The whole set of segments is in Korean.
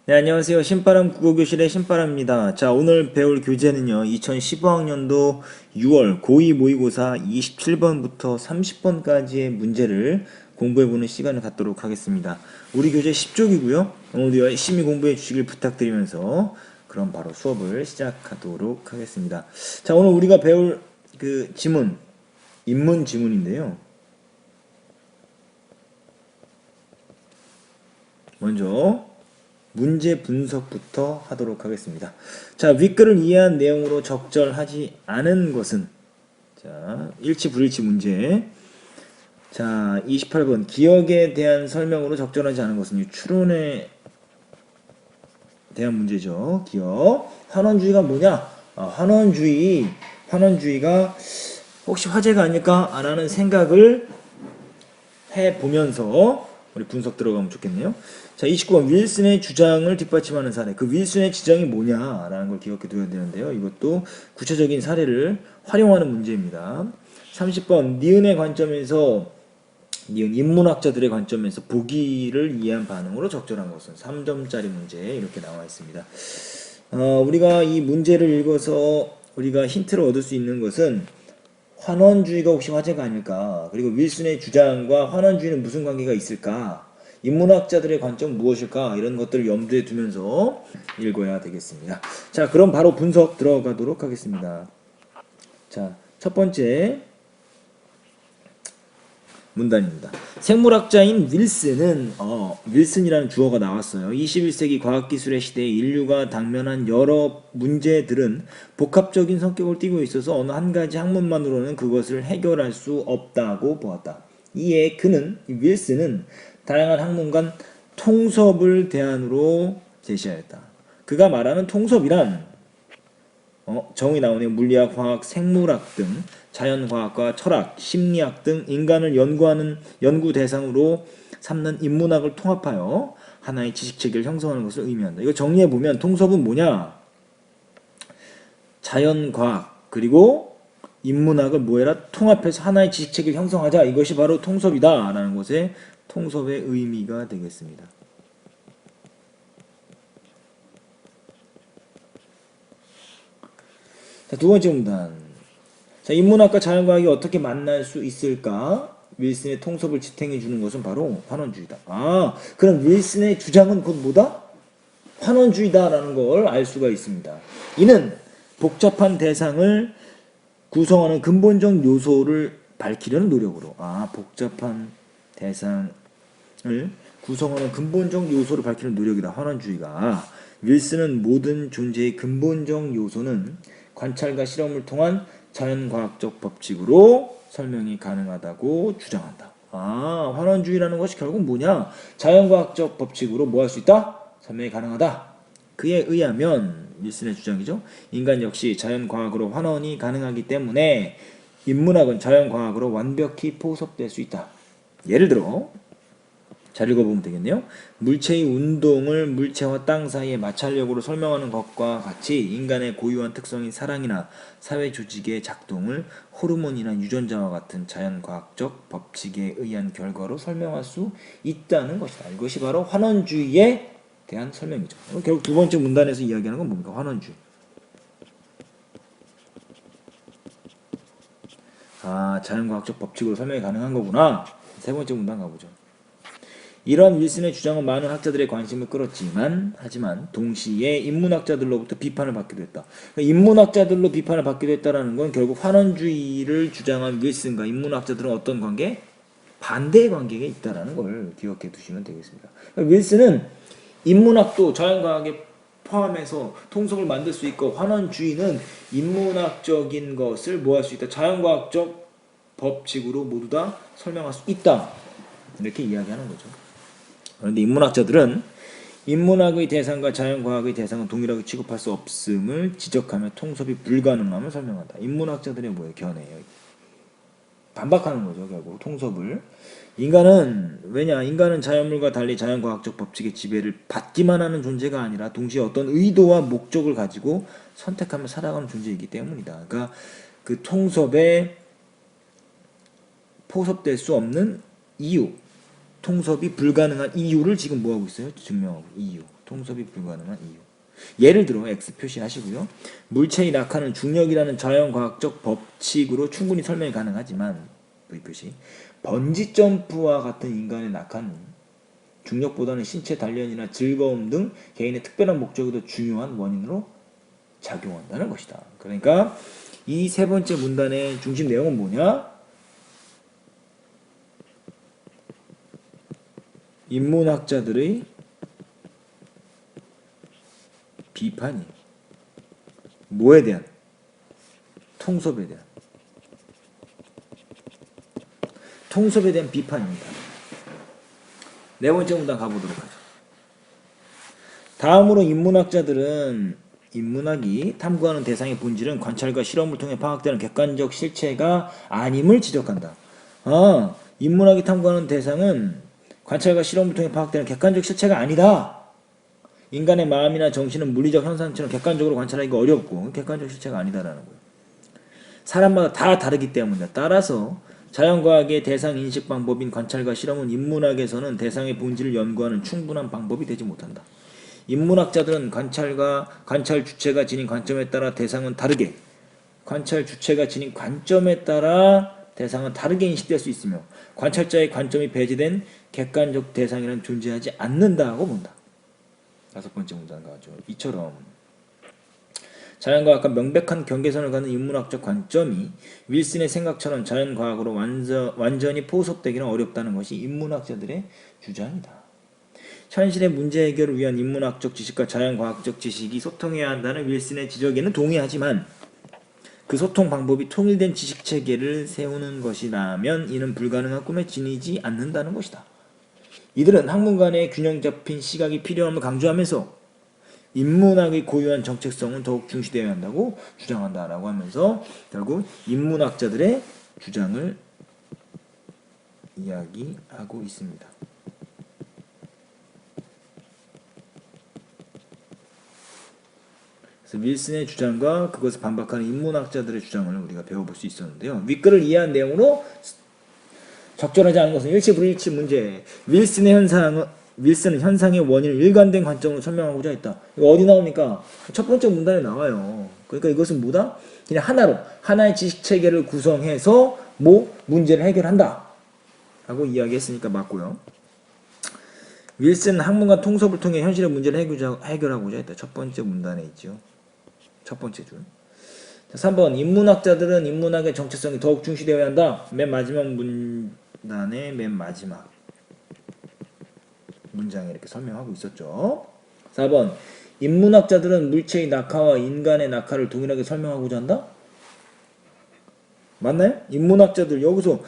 네, 안녕하세요. 신바람 국어교실의 신바람입니다. 자, 오늘 배울 교재는요, 2015학년도 6월 고2 모의고사 27번부터 30번까지의 문제를 공부해보는 시간을 갖도록 하겠습니다. 우리 교재 10쪽이고요. 오늘도 열심히 공부해 주시길 부탁드리면서 그럼 바로 수업을 시작하도록 하겠습니다. 자, 오늘 우리가 배울 그 지문, 인문 지문인데요. 먼저 문제 분석부터 하도록 하겠습니다. 자, 윗글을 이해한 내용으로 적절하지 않은 것은, 자, 일치 불일치 문제. 자, 28번 기억에 대한 설명으로 적절하지 않은 것은 추론에 대한 문제죠. 기억. 환원주의가 뭐냐? 환원주의가 혹시 화제가 아닐까? 라는 생각을 해보면서 우리 분석 들어가면 좋겠네요. 자, 29번 윌슨의 주장을 뒷받침하는 사례. 그 윌슨의 주장이 뭐냐라는 걸 기억해 둬야 되는데요. 이것도 구체적인 사례를 활용하는 문제입니다. 30번 니은의 관점에서 니은 인문학자들의 관점에서 보기를 이해한 반응으로 적절한 것은 3점짜리 문제 이렇게 나와 있습니다. 우리가 이 문제를 읽어서 우리가 힌트를 얻을 수 있는 것은 환원주의가 혹시 화제가 아닐까? 그리고 윌슨의 주장과 환원주의는 무슨 관계가 있을까? 인문학자들의 관점 무엇일까? 이런 것들을 염두에 두면서 읽어야 되겠습니다. 자, 그럼 바로 분석 들어가도록 하겠습니다. 자, 첫 번째 문단입니다. 생물학자인 윌슨이라는 주어가 나왔어요. 21세기 과학기술의 시대에 인류가 당면한 여러 문제들은 복합적인 성격을 띠고 있어서 어느 한 가지 학문만으로는 그것을 해결할 수 없다고 보았다. 이에 윌슨은 다양한 학문간 통섭을 대안으로 제시하였다. 그가 말하는 통섭이란 정의 나오네요. 물리학, 화학, 생물학 등 자연과학과 철학, 심리학 등 인간을 연구 대상으로 삼는 인문학을 통합하여 하나의 지식체계를 형성하는 것을 의미한다. 이거 정리해보면 통섭은 뭐냐? 자연과학 그리고 인문학을 뭐해라? 통합해서 하나의 지식체계를 형성하자. 이것이 바로 통섭이다 라는 것에 통섭의 의미가 되겠습니다. 자, 두 번째 문단. 자, 인문학과 자연과학이 어떻게 만날 수 있을까? 윌슨의 통섭을 지탱해 주는 것은 바로 환원주의다. 그럼 윌슨의 주장은 곧 뭐다? 환원주의다라는 걸 알 수가 있습니다. 이는 복잡한 대상을 구성하는 근본적 요소를 밝히려는 노력으로 복잡한 대상을 구성하는 근본적 요소를 밝히는 노력이다. 환원주의가. 윌슨은 모든 존재의 근본적 요소는 관찰과 실험을 통한 자연과학적 법칙으로 설명이 가능하다고 주장한다. 환원주의라는 것이 결국 뭐냐? 자연과학적 법칙으로 뭐 할 수 있다? 설명이 가능하다. 그에 의하면 윌슨의 주장이죠. 인간 역시 자연과학으로 환원이 가능하기 때문에 인문학은 자연과학으로 완벽히 포섭될 수 있다. 예를 들어 잘 읽어보면 되겠네요. 물체의 운동을 물체와 땅 사이의 마찰력으로 설명하는 것과 같이 인간의 고유한 특성인 사랑이나 사회 조직의 작동을 호르몬이나 유전자와 같은 자연과학적 법칙에 의한 결과로 설명할 수 있다는 것이다. 이것이 바로 환원주의에 대한 설명이죠. 결국 두 번째 문단에서 이야기하는 건 뭡니까? 환원주의. 자연과학적 법칙으로 설명이 가능한 거구나. 세 번째 문단 가보죠. 이러한 윌슨의 주장은 많은 학자들의 관심을 끌었지만 하지만 동시에 인문학자들로부터 비판을 받기도 했다. 그러니까 인문학자들로 비판을 받기도 했다는 건 결국 환원주의를 주장한 윌슨과 인문학자들은 어떤 관계? 반대의 관계가 있다는 걸 기억해 두시면 되겠습니다. 그러니까 윌슨은 인문학도 자연과학에 포함해서 통섭을 만들 수 있고 환원주의는 인문학적인 것을 뭐 할 수 있다. 자연과학적 법칙으로 모두 다 설명할 수 있다. 이렇게 이야기하는 거죠. 그런데 인문학자들은 인문학의 대상과 자연과학의 대상은 동일하게 취급할 수 없음을 지적하며 통섭이 불가능함을 설명한다. 인문학자들의 뭐예요? 견해예요. 반박하는 거죠. 결국 통섭을. 인간은 자연물과 달리 자연과학적 법칙의 지배를 받기만 하는 존재가 아니라 동시에 어떤 의도와 목적을 가지고 선택하며 살아가는 존재이기 때문이다. 그러니까 그 통섭에 포섭될 수 없는 이유, 통섭이 불가능한 이유를 지금 뭐하고 있어요? 증명하고 이유. 통섭이 불가능한 이유. 예를 들어 X 표시하시고요. 물체의 낙하는 중력이라는 자연과학적 법칙으로 충분히 설명이 가능하지만 V 표시 번지 점프와 같은 인간의 낙하는 중력보다는 신체 단련이나 즐거움 등 개인의 특별한 목적이 더 중요한 원인으로 작용한다는 것이다. 그러니까 이 세 번째 문단의 중심 내용은 뭐냐? 인문학자들의 비판이 뭐에 대한? 통섭에 대한. 통섭에 대한 비판입니다. 네 번째 문단 가보도록 하죠. 다음으로 인문학자들은 인문학이 탐구하는 대상의 본질은 관찰과 실험을 통해 파악되는 객관적 실체가 아님을 지적한다. 인문학이 탐구하는 대상은 관찰과 실험을 통해 파악되는 객관적 실체가 아니다. 인간의 마음이나 정신은 물리적 현상처럼 객관적으로 관찰하기가 어렵고 객관적 실체가 아니다라는 거예요. 사람마다 다 다르기 때문이다. 따라서 자연과학의 대상 인식 방법인 관찰과 실험은 인문학에서는 대상의 본질을 연구하는 충분한 방법이 되지 못한다. 인문학자들은 관찰 주체가 지닌 관점에 따라 대상은 다르게, 관찰 주체가 지닌 관점에 따라 대상은 다르게 인식될 수 있으며 관찰자의 관점이 배제된 객관적 대상이란 존재하지 않는다고 본다. 다섯 번째 문장 가죠. 이처럼 자연과학과 명백한 경계선을 갖는 인문학적 관점이 윌슨의 생각처럼 자연과학으로 완전히 포섭되기는 어렵다는 것이 인문학자들의 주장이다. 현실의 문제 해결을 위한 인문학적 지식과 자연과학적 지식이 소통해야 한다는 윌슨의 지적에는 동의하지만 그 소통 방법이 통일된 지식체계를 세우는 것이라면 이는 불가능한 꿈에 지니지 않는다는 것이다. 이들은 학문 간의 균형 잡힌 시각이 필요함을 강조하면서 인문학의 고유한 정체성은 더욱 중시되어야 한다고 주장한다라고 하면서 결국 인문학자들의 주장을 이야기하고 있습니다. 그래서 윌슨의 주장과 그것을 반박하는 인문학자들의 주장을 우리가 배워볼 수 있었는데요. 윗글을 이해한 내용으로 적절하지 않은 것은 일치불일치 문제. 윌슨은 현상의 원인을 일관된 관점으로 설명하고자 했다. 이거 어디 나옵니까? 첫 번째 문단에 나와요. 그러니까 이것은 뭐다? 그냥 하나의 지식체계를 구성해서 문제를 해결한다 라고 이야기했으니까 맞고요. 윌슨은 학문과 통섭을 통해 현실의 문제를 해결하고자 했다. 첫 번째 문단에 있죠. 첫 번째 줄. 자, 3번 인문학자들은 인문학의 정체성이 더욱 중시되어야 한다. 맨 마지막 문단의 맨 마지막 문장에 이렇게 설명하고 있었죠. 4번 인문학자들은 물체의 낙하와 인간의 낙하를 동일하게 설명하고자 한다. 맞나요? 인문학자들 여기서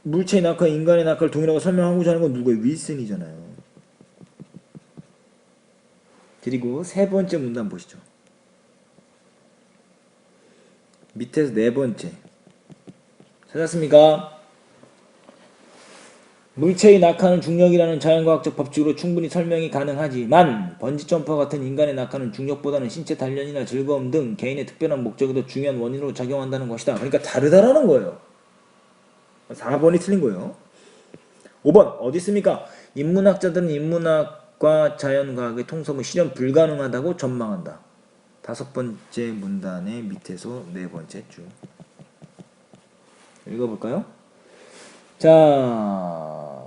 물체의 낙하와 인간의 낙하를 동일하게 설명하고자 하는 건 누구예요? 윌슨이잖아요. 그리고 세 번째 문단 보시죠. 밑에서 네 번째 찾았습니까? 물체의 낙하는 중력이라는 자연과학적 법칙으로 충분히 설명이 가능하지만 번지점프와 같은 인간의 낙하는 중력보다는 신체 단련이나 즐거움 등 개인의 특별한 목적이 더 중요한 원인으로 작용한다는 것이다. 그러니까 다르다라는 거예요. 4번이 틀린 거예요. 5번 어디 있습니까? 인문학자들은 인문학과 자연과학의 통섭은 실현 불가능하다고 전망한다. 다섯 번째 문단의 밑에서 네 번째 줄 읽어볼까요? 자,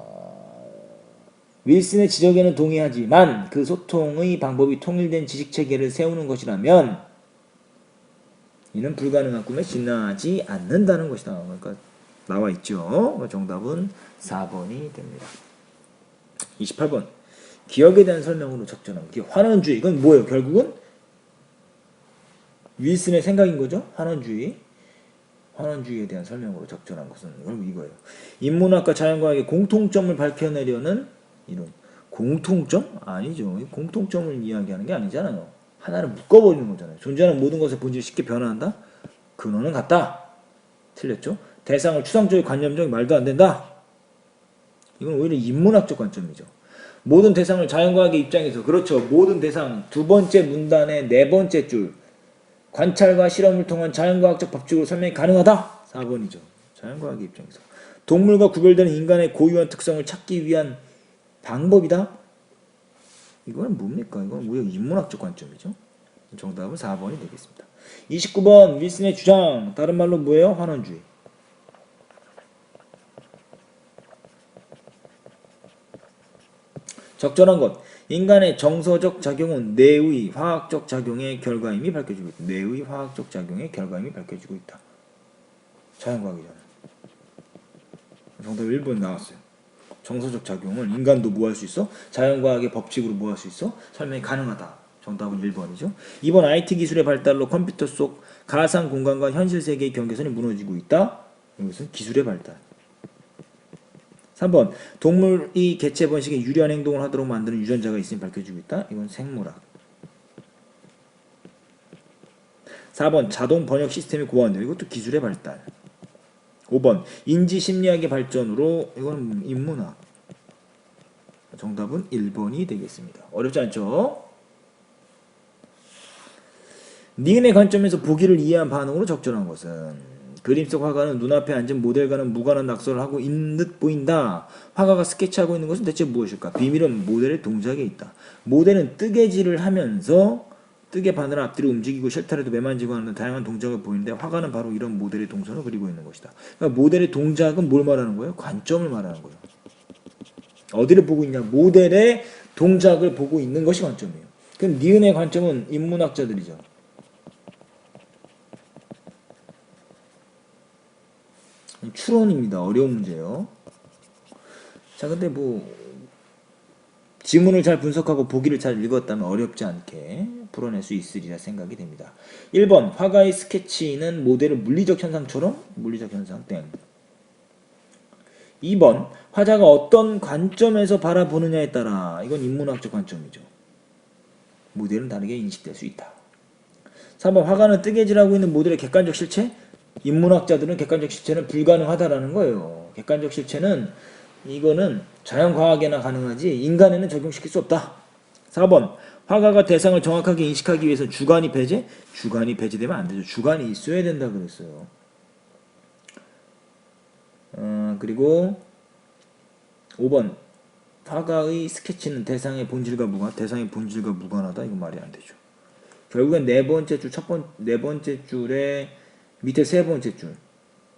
윌슨의 지적에는 동의하지만 그 소통의 방법이 통일된 지식체계를 세우는 것이라면 이는 불가능한 꿈에 지나지 않는다는 것이다. 그러니까 나와 있죠. 정답은 4번이 됩니다. 28번 기억에 대한 설명으로 적절함. 환원주의 이건 뭐예요? 결국은 윌슨의 생각인 거죠. 환원주의에 대한 설명으로 적절한 것은 결국 이거예요. 인문학과 자연과학의 공통점을 밝혀내려는 이론. 공통점? 아니죠. 공통점을 이야기하는 게 아니잖아요. 하나를 묶어버리는 거잖아요. 존재하는 모든 것의 본질이 쉽게 변화한다? 근원은 같다. 틀렸죠? 대상을 추상적인 관념적인 말도 안 된다. 이건 오히려 인문학적 관점이죠. 모든 대상을 자연과학의 입장에서 그렇죠. 모든 대상 두 번째 문단의 네 번째 줄 관찰과 실험을 통한 자연과학적 법칙으로 설명이 가능하다. 4번이죠. 자연과학의 입장에서 동물과 구별되는 인간의 고유한 특성을 찾기 위한 방법이다. 이거는 뭡니까? 이건 우리가 인문학적 관점이죠. 정답은 4번이 되겠습니다. 29번 윌슨의 주장 다른 말로 뭐예요? 환원주의. 적절한 것. 인간의 정서적 작용은 뇌의 화학적 작용의 결과임이 밝혀지고 있다. 뇌의 화학적 작용의 결과임이 밝혀지고 있다. 자연과학이잖아. 정답 1번 나왔어요. 정서적 작용을 인간도 뭐 할 수 있어? 자연과학의 법칙으로 뭐 할 수 있어? 설명이 가능하다. 정답은 1번이죠. 2번 IT 기술의 발달로 컴퓨터 속 가상 공간과 현실 세계의 경계선이 무너지고 있다. 이것은 기술의 발달. 3번 동물이 개체 번식에 유리한 행동을 하도록 만드는 유전자가 있음이 밝혀지고 있다. 이건 생물학. 4번 자동 번역 시스템이 고안되어 이것도 기술의 발달. 5번 인지 심리학의 발전으로 이건 인문학. 정답은 1번이 되겠습니다. 어렵지 않죠? 니은의 관점에서 보기를 이해한 반응으로 적절한 것은 그림 속 화가는 눈앞에 앉은 모델과는 무관한 낙서를 하고 있는 듯 보인다. 화가가 스케치하고 있는 것은 대체 무엇일까? 비밀은 모델의 동작에 있다. 모델은 뜨개질을 하면서 뜨개 바늘 앞뒤로 움직이고 실타래도 매만지고 하는 다양한 동작을 보이는데 화가는 바로 이런 모델의 동선을 그리고 있는 것이다. 그러니까 모델의 동작은 뭘 말하는 거예요? 관점을 말하는 거예요. 어디를 보고 있냐? 모델의 동작을 보고 있는 것이 관점이에요. 그럼 니은의 관점은 인문학자들이죠. 추론입니다. 어려운 문제예요. 자, 근데 뭐 지문을 잘 분석하고 보기를 잘 읽었다면 어렵지 않게 풀어낼 수 있으리라 생각이 됩니다. 1번 화가의 스케치는 모델의 물리적 현상처럼 물리적 현상 땡. 2번 화자가 어떤 관점에서 바라보느냐에 따라 이건 인문학적 관점이죠. 모델은 다르게 인식될 수 있다. 3번 화가는 뜨개질하고 있는 모델의 객관적 실체? 인문학자들은 객관적 실체는 불가능하다라는 거예요. 객관적 실체는 이거는 자연과학에나 가능하지 인간에는 적용시킬 수 없다. 4번 화가가 대상을 정확하게 인식하기 위해서 주관이 배제? 주관이 배제되면 안 되죠. 주관이 있어야 된다 그랬어요. 그리고 5번 화가의 스케치는 대상의 본질과 무관하다. 이거 말이 안 되죠. 결국엔 네 번째 줄에 밑에 세 번째 줄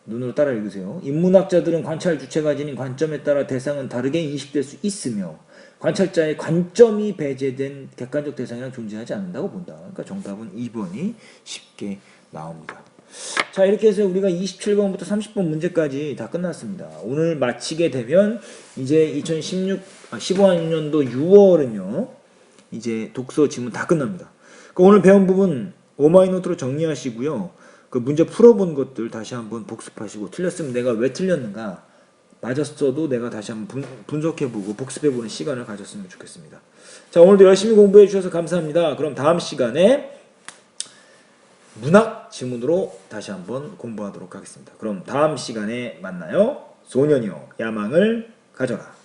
눈으로 따라 읽으세요. 인문학자들은 관찰 주체가 지닌 관점에 따라 대상은 다르게 인식될 수 있으며 관찰자의 관점이 배제된 객관적 대상이란 존재하지 않는다고 본다. 그러니까 정답은 2번이 쉽게 나옵니다. 자, 이렇게 해서 우리가 27번부터 30번 문제까지 다 끝났습니다. 오늘 마치게 되면 이제 15학년도 6월은요 이제 독서 지문 다 끝납니다. 그러니까 오늘 배운 부분 오마이노트로 정리하시고요. 그 문제 풀어본 것들 다시 한번 복습하시고 틀렸으면 내가 왜 틀렸는가, 맞았어도 내가 다시 한번 분석해보고 복습해보는 시간을 가졌으면 좋겠습니다. 자, 오늘도 열심히 공부해 주셔서 감사합니다. 그럼 다음 시간에 문학 지문으로 다시 한번 공부하도록 하겠습니다. 그럼 다음 시간에 만나요. 소년이여 야망을 가져라.